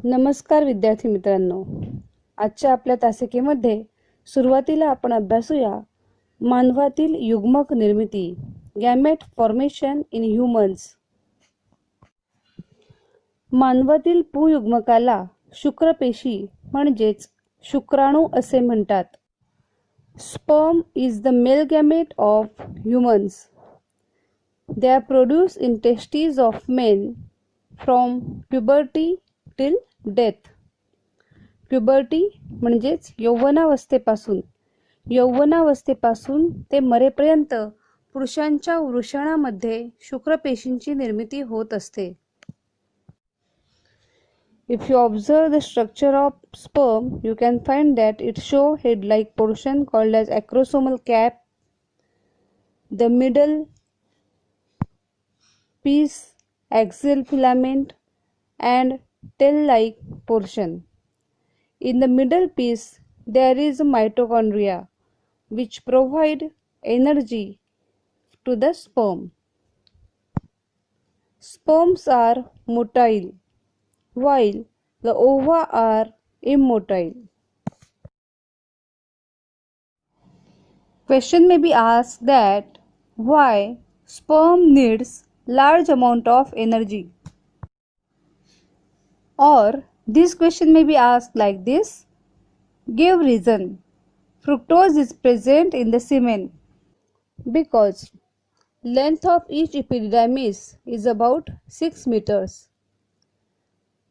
नमस्कार विद्यार्थी मित्रांनो, आजच्या आपल्या तासिकेमध्ये सुरुवातीला आपण अभ्यासूया मानवातील युग्मक निर्मिती, गॅमेट फॉर्मेशन इन ह्यूमन्स. मानवातील पुयुग्मकाला शुक्रपेशी म्हणजेच शुक्राणू असे म्हणतात. Sperm is the male gamete of humans. They are produce in testes of men from puberty till death. Puberty म्हणजेच यौवनावस्थेपासून ते मरेपर्यंत पुरुषांच्या वृषणामध्ये शुक्रपेशींची निर्मिती होत असते. If you observe the structure of sperm, you can find that it shows head-like portion called as acrosomal cap, the middle piece axial filament, and tail-like portion. In the middle piece, there is a mitochondria which provide energy to the sperm. Sperms are motile, while the ova are immotile. Question may be asked that why sperm needs large amount of energy. Or this question may be asked like this: give reason. Fructose is present in the semen because length of each epididymis is about 6 meters.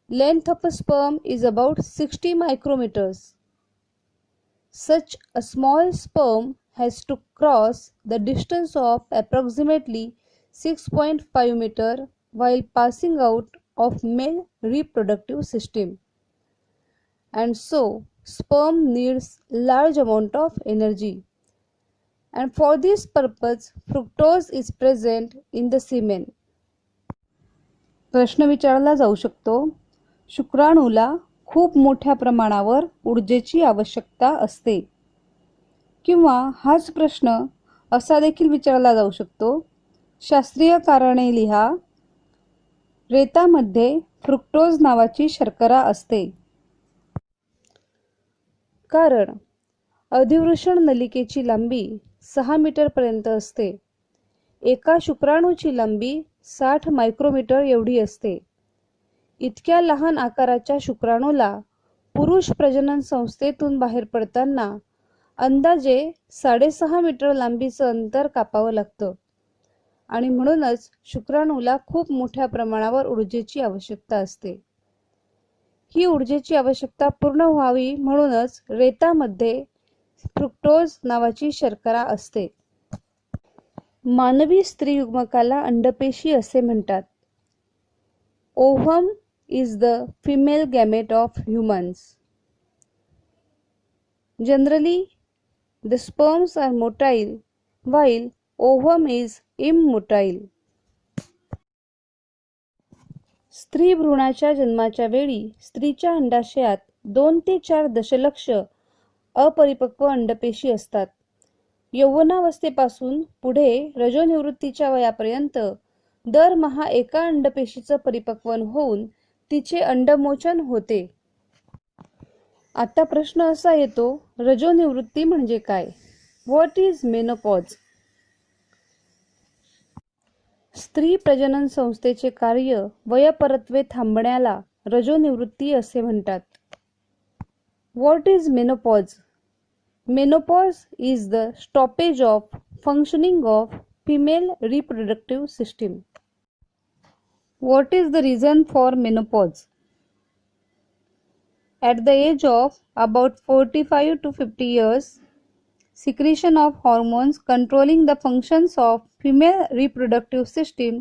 Length of a sperm is about 60 micrometers. Such a small sperm has to cross the distance of approximately 6.5 meter while passing out of male reproductive system, and so sperm needs large amount of energy, and for this purpose fructose is present in the semen. प्रश्न विचारला जाऊ शकतो, शुक्राणूला खूप मोठ्या प्रमाणावर ऊर्जेची आवश्यकता असते. किंवा हाच प्रश्न असा देखील विचारला जाऊ शकतो, शास्त्रीय कारणे लिहा. रेतामध्ये फ्रुक्टोज नावाची शर्करा असते. कारण अधिवृषण नलिकेची लांबी 6 मीटर पर्यंत असते. एका शुक्राणूची लांबी 60 मायक्रोमीटर एवढी असते. इतक्या लहान आकाराच्या शुक्राणूला पुरुष प्रजनन संस्थेतून बाहेर पडताना अंदाजे 6.5 मीटर लांबीचं अंतर कापावं लागतं, आणि म्हणूनच शुक्राणूला खूप मोठ्या प्रमाणावर ऊर्जेची आवश्यकता असते. ही ऊर्जेची आवश्यकता पूर्ण व्हावी म्हणूनच रेतामध्ये फ्रुक्टोज नावाची शर्करा असते. मानवी स्त्रीयुग्मकाला अंडपेशी असे म्हणतात. Ovum is the female gamete of humans. Generally, the sperms are motile while ovum is immotile. स्त्री भ्रूणाच्या जन्माच्या वेळी स्त्रीच्या अंडाशयात 2 ते 4 दशलक्ष अपरिपक्व अंडपेशी असतात. यौवनावस्थेपासून पुढे रजोनिवृत्तीच्या वयापर्यंत दरमहा एका अंडपेशीचं परिपक्वन होऊन तिचे अंडमोचन होते. आता प्रश्न असा येतो, रजोनिवृत्ती म्हणजे काय? What is menopause? स्त्री प्रजनन संस्थेचे कार्य वयपरत्वे थांबण्याला रजोनिवृत्ती असे म्हणतात. What is menopause? Menopause is the stoppage of functioning of female reproductive system. What is the reason for menopause? At the age of about 45 to 50 years, secretion of hormones controlling the functions of female reproductive system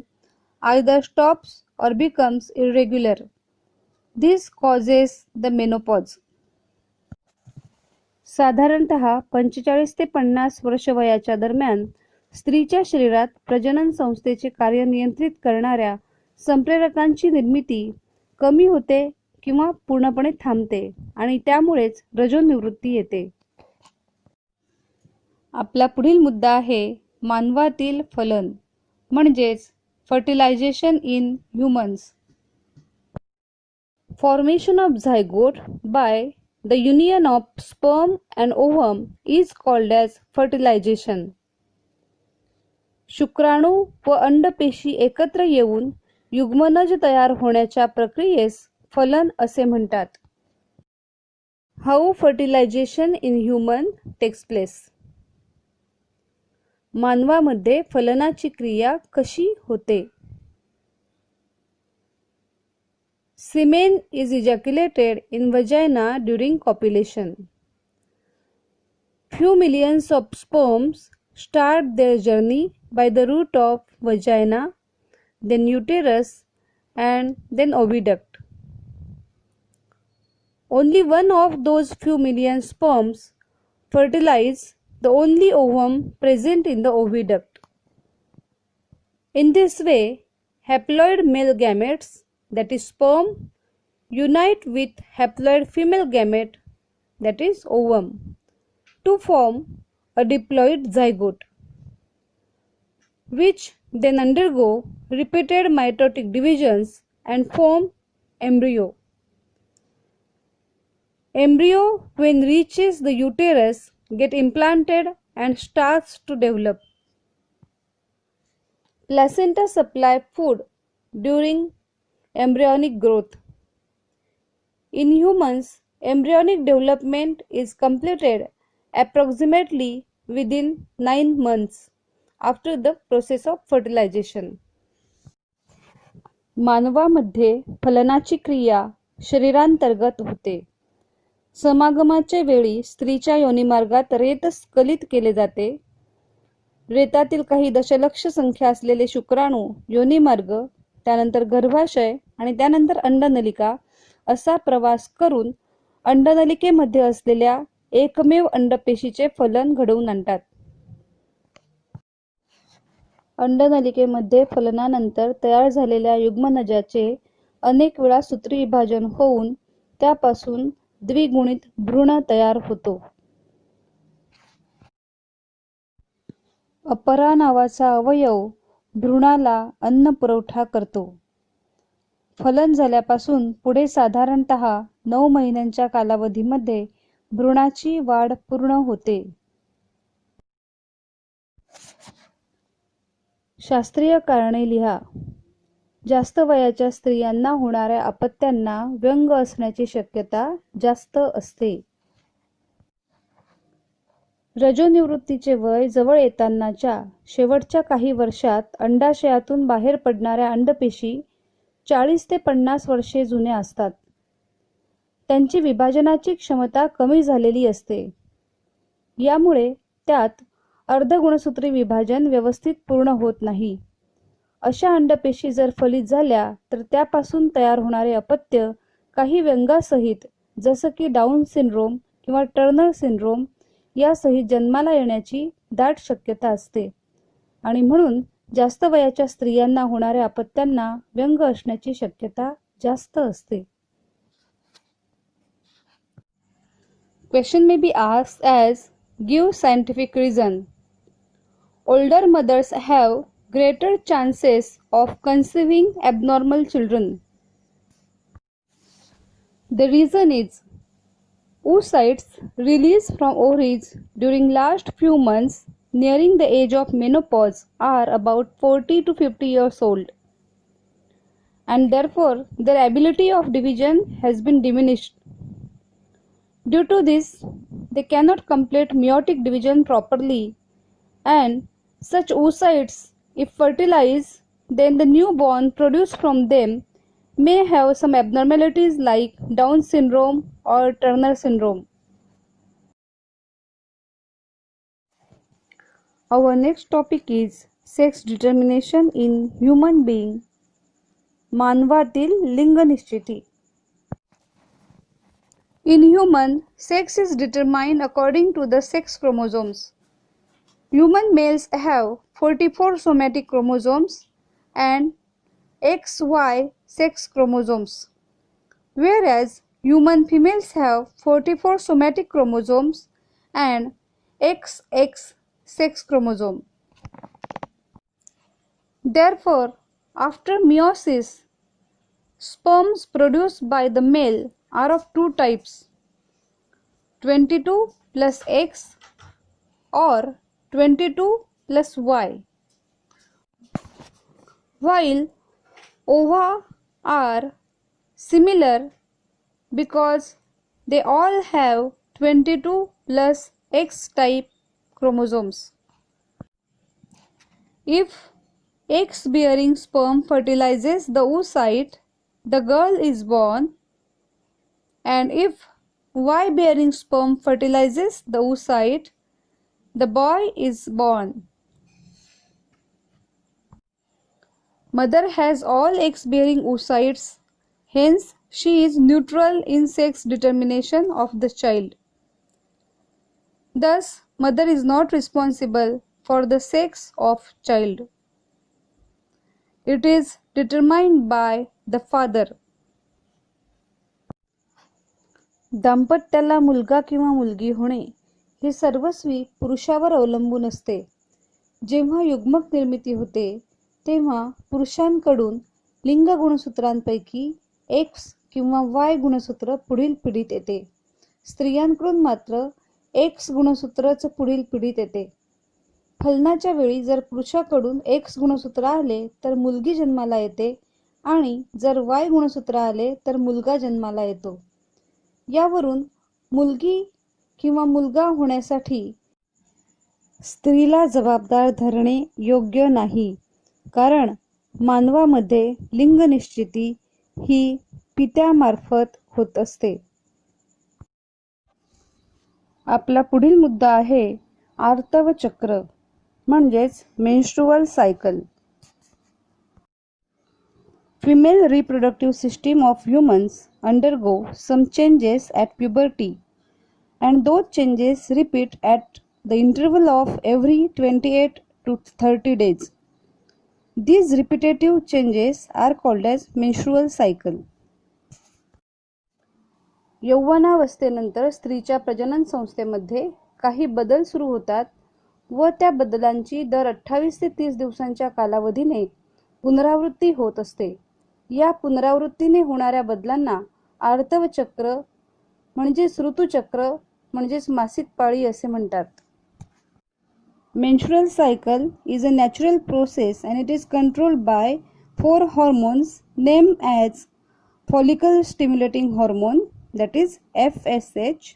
either stops or becomes irregular. This causes the menopause. साधारणतः 45 ते 50 वर्ष वयाच्या दरम्यान स्त्रीच्या शरीरात प्रजनन संस्थेचे कार्य नियंत्रित करणाऱ्या संप्रेरकांची निर्मिती कमी होते किंवा पूर्णपणे थांबते आणि त्यामुळेच रजोनिवृत्ती येते. आपला पुढील मुद्दा आहे मानवातील फलन म्हणजेच fertilisation in humans. Formation of zygote by the union of sperm and ovum is called as fertilization. शुक्राणू व अंडपेशी एकत्र येऊन युग्मनज तयार होण्याच्या प्रक्रियेस फलन असे म्हणतात. How fertilization in human takes place. मानवामध्ये फलनाची क्रिया कशी होते? Semen is ejaculated in vagina during copulation. Few millions of sperms start their journey by the root of vagina, then uterus, and then oviduct. Only one of those few million sperms fertilize the only ovum present in the oviduct. In this way, haploid male gametes, that is sperm, unite with haploid female gamete, that is ovum, to form a diploid zygote, which then undergo repeated mitotic divisions and form embryo. Embryo, when reaches the uterus, get implanted and starts to develop. Placenta supply food during embryonic growth. In humans, embryonic development is completed approximately within 9 months after the process of fertilization. मानवामध्ये फलनाची क्रिया शरीरांतर्गत होते. समागमाच्या वेळी स्त्रीच्या योनिमार्गात रेत स्खलित केले जाते. रेतातील काही दशलक्ष संख्या असलेले शुक्राणू योनिमार्ग, त्यानंतर गर्भाशय आणि त्यानंतर अंडनलिका असा प्रवास करून अंडनलिकेमध्ये असलेल्या एकमेव अंडपेशीचे फलन घडवून आणतात. अंडनलिकेमध्ये फलनानंतर तयार झालेल्या युग्मनजाचे अनेक वेळा सूत्री विभाजन होऊन त्यापासून द्विगुणित भ्रूण तयार होतो. अपरा नावाचा अवयव भ्रूणाला अन्न पुरवठा करतो. फलन झाल्यापासून पुढे साधारणतः 9 महिन्यांच्या कालावधीमध्ये भ्रूणाची वाढ पूर्ण होते. शास्त्रीय कारणे लिहा. जास्त वयाच्या स्त्रियांना होणाऱ्या अपत्यांना व्यंग असण्याची शक्यता जास्त असते. रजोनिवृत्तीचे वय जवळ येतानाच्या शेवटच्या काही वर्षात अंडाशयातून बाहेर पडणाऱ्या अंडपेशी 40 ते 50 वर्षे जुन्या असतात. त्यांची विभाजनाची क्षमता कमी झालेली असते. यामुळे त्यात अर्धगुणसूत्री विभाजन व्यवस्थित पूर्ण होत नाही. अशा अंडपेशी जर फलित झाल्या तर त्यापासून तयार होणारे अपत्य काही व्यंगासहित जसं की डाऊन सिंड्रोम किंवा टर्नर सिंड्रोम यासहित जन्माला येण्याची दाट शक्यता असते आणि म्हणून जास्त वयाच्या स्त्रियांना होणाऱ्या अपत्यांना व्यंग असण्याची शक्यता जास्त असते. Question may be asked as give scientific reason. Older mothers have greater chances of conceiving abnormal children. The reason is oocytes released from ovaries during last few months nearing the age of menopause are about 40 to 50 years old, and therefore their ability of division has been diminished. Due to this, they cannot complete meiotic division properly, and such oocytes, if fertilized, then the newborn produced from them may have some abnormalities like Down syndrome or Turner syndrome. Our next topic is sex determination in human being. मानवातील लिंग निश्चिती. In human, sex is determined according to the sex chromosomes. Human males have 44 somatic chromosomes and XY sex chromosomes, whereas human females have 44 somatic chromosomes and XX sex chromosome. Therefore, after meiosis, sperms produced by the male are of two types, 22 plus X or 22 plus Y, while ova are similar because they all have 22 plus X type chromosomes. If X bearing sperm fertilizes the oocyte, the girl is born, and if Y bearing sperm fertilizes the oocyte, the boy is born. Mother has all X bearing oocytes, hence she is neutral in sex determination of the child. Thus, mother is not responsible for the sex of child. It is determined by the father. दाम्पत्याला मुलगा किंवा मुलगी होणे हे सर्वस्वी पुरुषावर अवलंबून असते. जेव्हा युग्मक निर्मिती होते तेव्हा पुरुषांकडून लिंग गुणसूत्रांपैकी X किंवा Y गुणसूत्र पुढील पिढीत येते. स्त्रियांकडून मात्र X गुणसूत्रच पुढील पिढीत येते. फलनाच्या वेळी जर पुरुषाकडून X गुणसूत्र आले तर मुलगी जन्माला येते आणि जर Y गुणसूत्र आले तर मुलगा जन्माला येतो. यावरून मुलगी किंवा मुलगा होण्यासाठी स्त्रीला जबाबदार धरणे योग्य नाही, कारण मानवामध्ये लिंग निश्चिती ही पित्यामार्फत होत असते. आपला पुढील मुद्दा आहे आर्तव चक्र म्हणजेच menstrual cycle. Female reproductive system of humans undergo some changes at puberty, and those changes repeat at the interval of every 28 to 30 days. These repetitive changes are called as menstrual cycle. यौवनावस्थेनंतर स्त्रीच्या प्रजनन संस्थेमध्ये काही बदल सुरू होतात व त्या बदलांची दर 28 ते 30 दिवसांच्या कालावधीने पुनरावृत्ती होत असते. या पुनरावृत्तीने होणाऱ्या बदलांना आर्तव चक्र म्हणजेच ऋतुचक्र म्हणजेच मासिक पाळी असे म्हणतात. Menstrual cycle is a natural process and it is controlled by 4 hormones named as follicle stimulating hormone, that is FSH,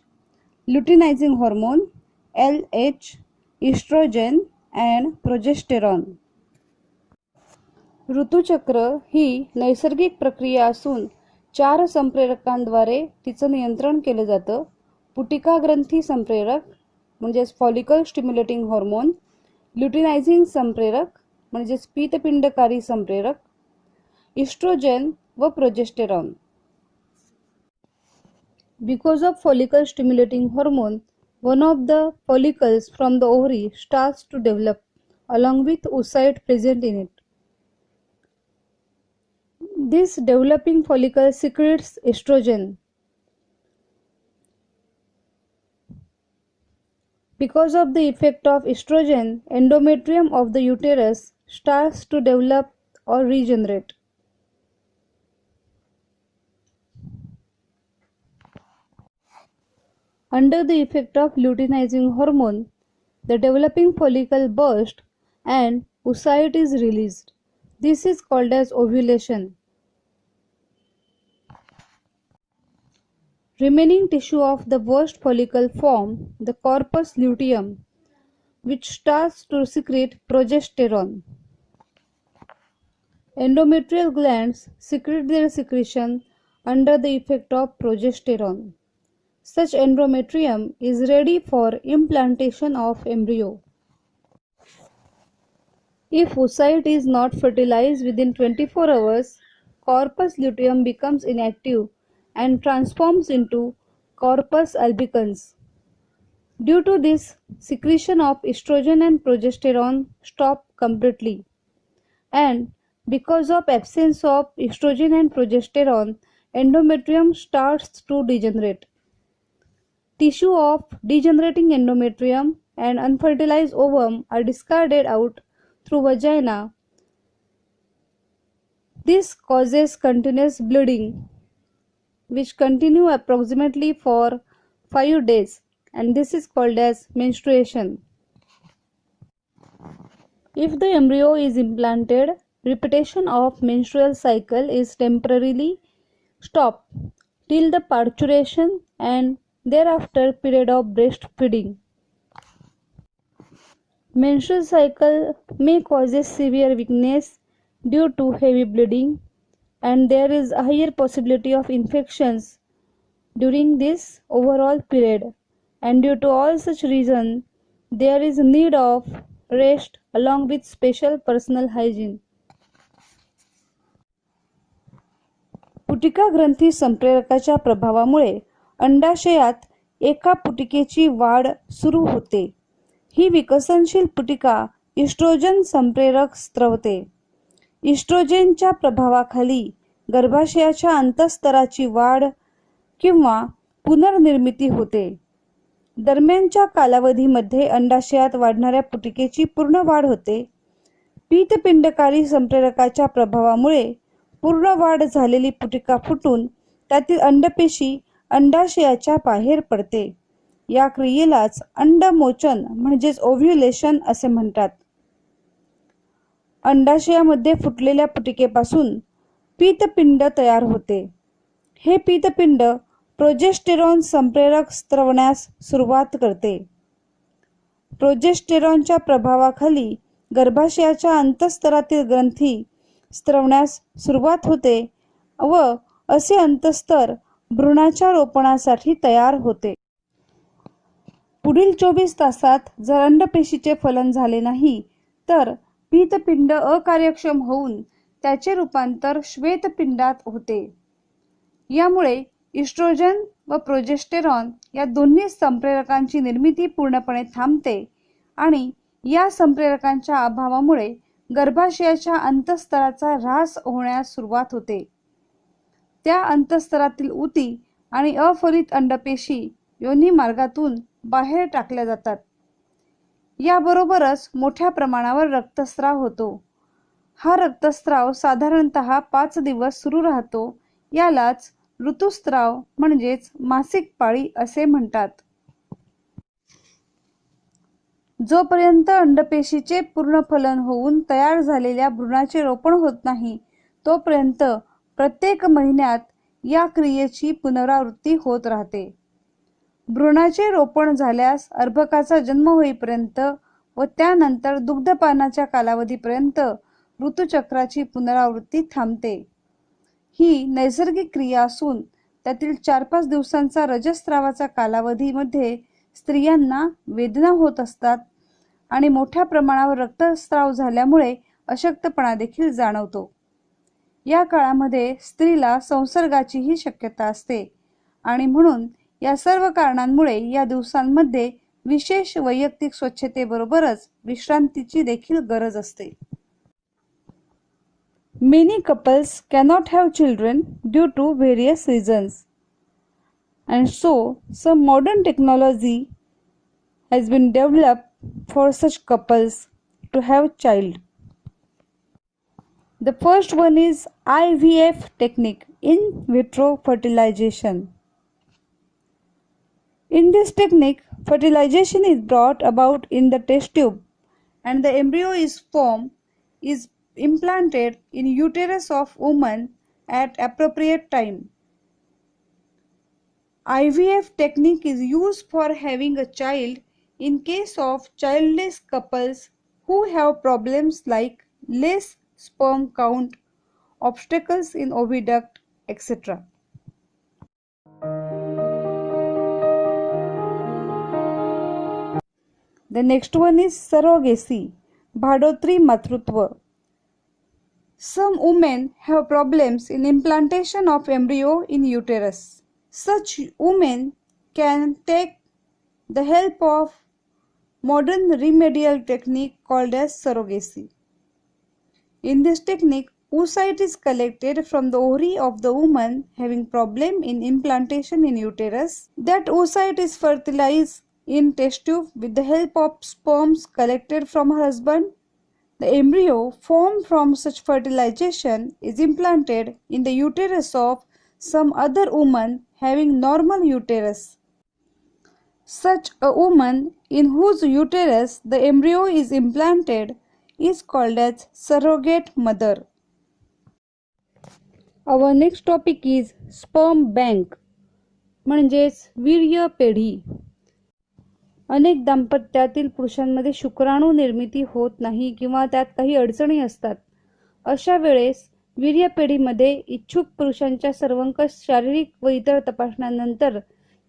luteinizing hormone LH, estrogen and progesterone. ऋतुचक्र ही नैसर्गिक प्रक्रिया असून 4 संप्रेरकांद्वारे तिचं नियंत्रण केलं जातं. पुटिका ग्रंथी संप्रेरक म्हणजेच फॉलिकल स्टिम्युलेटिंग हॉर्मोन, ल्युटिनायझिंग संप्रेरक म्हणजेच पीतपिंडकारी संप्रेरक, इस्ट्रोजन व progesterone. Because of follicle stimulating hormone, one of the follicles from the ovary starts to develop along with oocyte present in it. This developing follicle secretes estrogen. Because of the effect of estrogen, endometrium of the uterus starts to develop or regenerate. Under the effect of luteinizing hormone, the developing follicle bursts and oocyte is released. This is called as ovulation. Remaining tissue of the burst follicle form the corpus luteum, which starts to secrete progesterone. Endometrial glands secrete their secretion under the effect of progesterone. Such endometrium is ready for implantation of embryo. If oocyte is not fertilized within 24 hours, corpus luteum becomes inactive and transforms into corpus albicans. Due to this, secretion of estrogen and progesterone stop completely, and because of absence of estrogen and progesterone, endometrium starts to degenerate. Tissue of degenerating endometrium and unfertilized ovum are discarded out through vagina. This causes continuous bleeding, which continue approximately for 5 days, and this is called as menstruation. If the embryo is implanted, repetition of menstrual cycle is temporarily stopped till the parturition and thereafter period of breastfeeding. Menstrual cycle may cause severe weakness due to heavy bleeding, and there is a higher possibility of infections during this overall period, and due to all such reasons there is need of rest along with special personal hygiene. पुटिका ग्रंथी संप्रेरकाच्या प्रभावामुळे अंडाशयात एका पुटिकेची वाढ सुरू होते. ही विकसनशील पुटिका oestrogen संप्रेरक स्त्रवते. इस्ट्रोजेनच्या प्रभावाखाली गर्भाशयाच्या अंतःस्तराची वाढ किंवा पुनर्निर्मिती होते. दरम्यानच्या कालावधीमध्ये अंडाशयात वाढणाऱ्या पुटिकेची पूर्ण वाढ होते. पीतपिंडकारी संप्रेरकाच्या प्रभावामुळे पूर्ण वाढ झालेली पुटिका फुटून त्यातील अंडपेशी अंडाशयाच्या बाहेर पडते. या क्रियेलाच अंडमोचन म्हणजेच ओव्ह्युलेशन असे म्हणतात. अंडाशयामध्ये फुटलेल्या पुटिकेपासून पीतपिंड तयार होते. हे पीतपिंड प्रोजेस्टेरॉन संप्रेरक स्त्रवण्यास सुरुवात करते. प्रोजेस्टेरॉनच्या प्रभावाखाली गर्भाशयाच्या अंतःस्तरातील ग्रंथी स्त्रवण्यास सुरुवात होते व असे अंतःस्तर भ्रूणाच्या रोपणासाठी तयार होते. पुढील 24 तासात जर अंडपेशीचे फलन झाले नाही तर पीतपिंड अकार्यक्षम होऊन त्याचे रूपांतर श्वेतपिंडात होते. यामुळे इस्ट्रोजन व प्रोजेस्टेरॉन या दोन्ही संप्रेरकांची निर्मिती पूर्णपणे थांबते आणि या संप्रेरकांच्या अभावामुळे गर्भाशयाच्या अंतःस्तराचा ऱ्हास होण्यास सुरुवात होते. त्या अंतःस्तरातील ऊती आणि अफलित अंडपेशी योनी मार्गातून बाहेर टाकल्या जातात. याबरोबरच मोठ्या प्रमाणावर रक्तस्राव होतो. हा रक्तस्राव साधारणतः 5 दिवस सुरू राहतो. यालाच ऋतुस्राव म्हणजेच मासिक पाळी असे म्हणतात. जोपर्यंत अंडपेशीचे पूर्ण फलन होऊन तयार झालेल्या भ्रूणाचे रोपण होत नाही तोपर्यंत प्रत्येक महिन्यात या क्रियेची पुनरावृत्ती होत राहते. भ्रूणाचे रोपण झाल्यास अर्भकाचा जन्म होईपर्यंत व त्यानंतर दुग्धपानाच्या कालावधीपर्यंत ऋतुचक्राची पुनरावृत्ती थांबते. ही नैसर्गिक क्रिया असून त्यातील 4-5 दिवसांचा रजस्रावाचा कालावधीमध्ये स्त्रियांना वेदना होत असतात आणि मोठ्या प्रमाणावर रक्तस्राव झाल्यामुळे अशक्तपणा देखील जाणवतो. या काळामध्ये स्त्रीला संसर्गाचीही शक्यता असते आणि म्हणून या सर्व कारणांमुळे या दिवसांमध्ये विशेष वैयक्तिक स्वच्छतेबरोबरच विश्रांतीची देखील गरज असते. Many couples cannot have children due to various reasons, and so some modern technology has been developed for such couples to have child. The first one is IVF technique, in vitro fertilization. In this technique, fertilization is brought about in the test tube and the embryo is implanted in uterus of woman at appropriate time. IVF technique is used for having a child in case of childless couples who have problems like less sperm count, obstacles in oviduct, etc. The next one is surrogacy, भाडोत्री मातृत्व. Some women have problems in implantation of embryo in uterus. Such women can take the help of modern remedial technique called as surrogacy. In this technique, oocyte is collected from the ovary of the woman having problem in implantation in uterus. That oocyte is fertilized in test tube with the help of sperms collected from her husband. The embryo formed from such fertilization is implanted in the uterus of some other woman having normal uterus. Such a woman in whose uterus the embryo is implanted is called as surrogate mother. Our next topic is sperm bank म्हणजेच वीर्य पेढी. अनेक दाम्पत्यातील पुरुषांमध्ये शुक्राणू निर्मिती होत नाही किंवा त्यात काही अडचणी असतात. अशा वेळेस वीर्यपेढीमध्ये इच्छुक पुरुषांच्या सर्वंकष शारीरिक व इतर तपासण्यांनंतर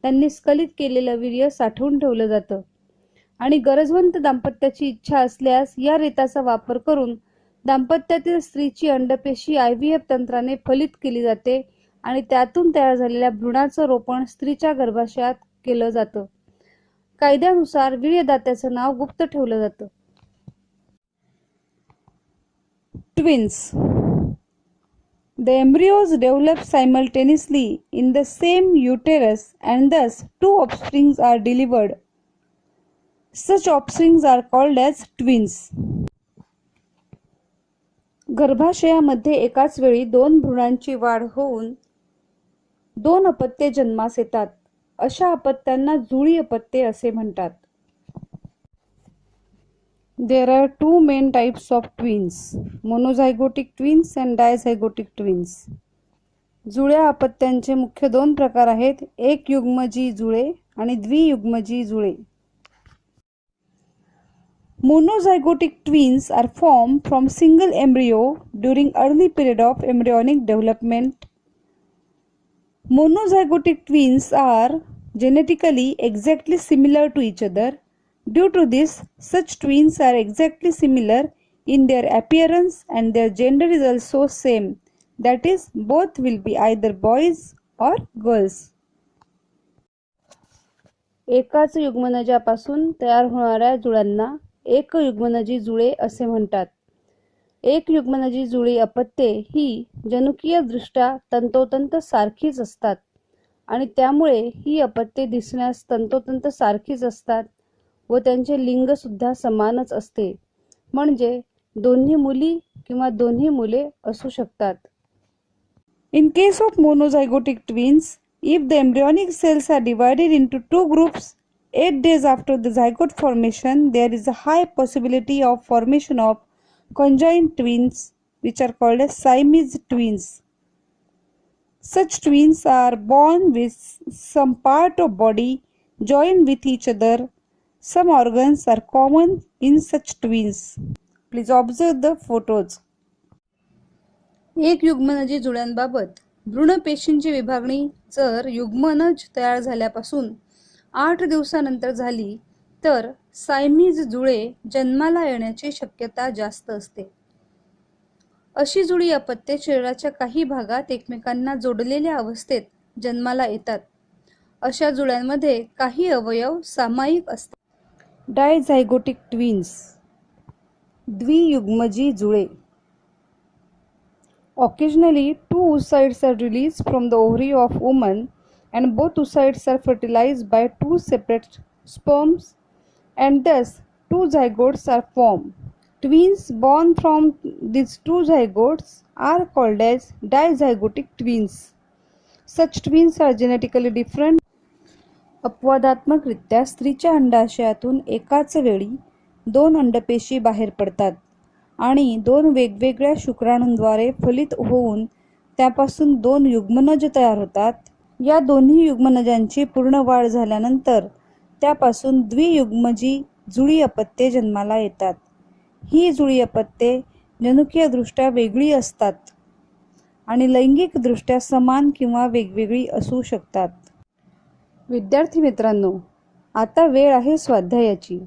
त्यांनी स्खलित केलेलं वीर्य साठवून ठेवलं जातं आणि गरजवंत दाम्पत्याची इच्छा असल्यास या रीताचा वापर करून दाम्पत्यातील स्त्रीची अंडपेशी IVF तंत्राने फलित केली जाते आणि त्यातून तयार झालेल्या भ्रूणाचं रोपण स्त्रीच्या गर्भाशयात केलं जातं. कायद्यानुसार वीर्यदात्याचं नाव गुप्त ठेवलं जातं. Twins. The embryos develop simultaneously in the same uterus and thus two offspring are delivered. Such offspring are called as twins. गर्भाशयामध्ये एकाच वेळी दोन भ्रूणांची वाढ होऊन दोन अपत्ये जन्मास येतात. अशा अपत्यांना जुळी अपत्ये असे म्हणतात. There are two main types of twins, monozygotic twins and dizygotic twins. जुळ्या अपत्यांचे मुख्य दोन प्रकार आहेत, एक युग्मजी जुळे आणि द्वियुग्मजी जुळे. Monozygotic twins are formed from single embryo during early period of embryonic development. Monozygotic twins are genetically exactly similar to each other. Due to this, such twins are exactly similar in their appearance and their gender is also same. That is, both will be either boys or girls. एकाच युग्मनजापासून तयार होणाऱ्या जुळ्यांना एकयुग्मनजी जुळे असे म्हणतात. एकयुग्मनजी जुळी अपत्ये ही जनुकीयदृष्ट्या तंतोतंत सारखीच असतात आणि त्यामुळे ही अपत्ये दिसण्यास तंतोतंत सारखीच असतात व त्यांचे लिंग सुद्धा समानच असते. म्हणजे दोन्ही मुली किंवा दोन्ही मुले असू शकतात. In case of monozygotic twins, if the embryonic cells are divided into two groups 8 days after the zygote formation, there is a high possibility of formation of conjoined twins which are called as Siamese twins. Such twins are born with some part of body joined with each other. Some organs are common in such twins. Please observe the photos. एक युग्मनजी जुळ्यांबाबत भ्रूणपेशींची विभागणी जर युग्मनज तयार झाल्यापासून 8 दिवसानंतर झाली तर सायमीज जुळे जन्माला येण्याची शक्यता जास्त असते. अशी जुळी अपत्ये शरीराच्या काही भागात एकमेकांना जोडलेल्या अवस्थेत जन्माला येतात. अशा जुळ्यांमध्ये काही अवयव सामायिक असतात. डायझायगोटिक ट्विन्स, द्वियुग्मजी जुळे. Occasionally, two oocytes are released from the ovary of woman and both oocytes are fertilized by two separate sperms and thus two zygotes are formed. Twins born from these two zygotes are called as dizygotic twins. Such twins are genetically different. अपवादात्मकरित्या स्त्रीच्या अंडाशयातून एकाच वेळी दोन अंडपेशी बाहेर पडतात आणि दोन वेगवेगळ्या शुक्राणूंद्वारे फलित होऊन त्यापासून दोन युग्मनज तयार होतात. या दोन्ही युग्मनजांची पूर्ण वाढ झाल्यानंतर त्यापासून द्वियुग्मजी जुळी अपत्ये जन्माला येतात. ही जुळी अपत्ये जनुकीयदृष्ट्या वेगळी असतात आणि लैंगिकदृष्ट्या समान किंवा वेगवेगळी असू शकतात. विद्यार्थी मित्रांनो, आता वेळ आहे स्वाध्यायाची.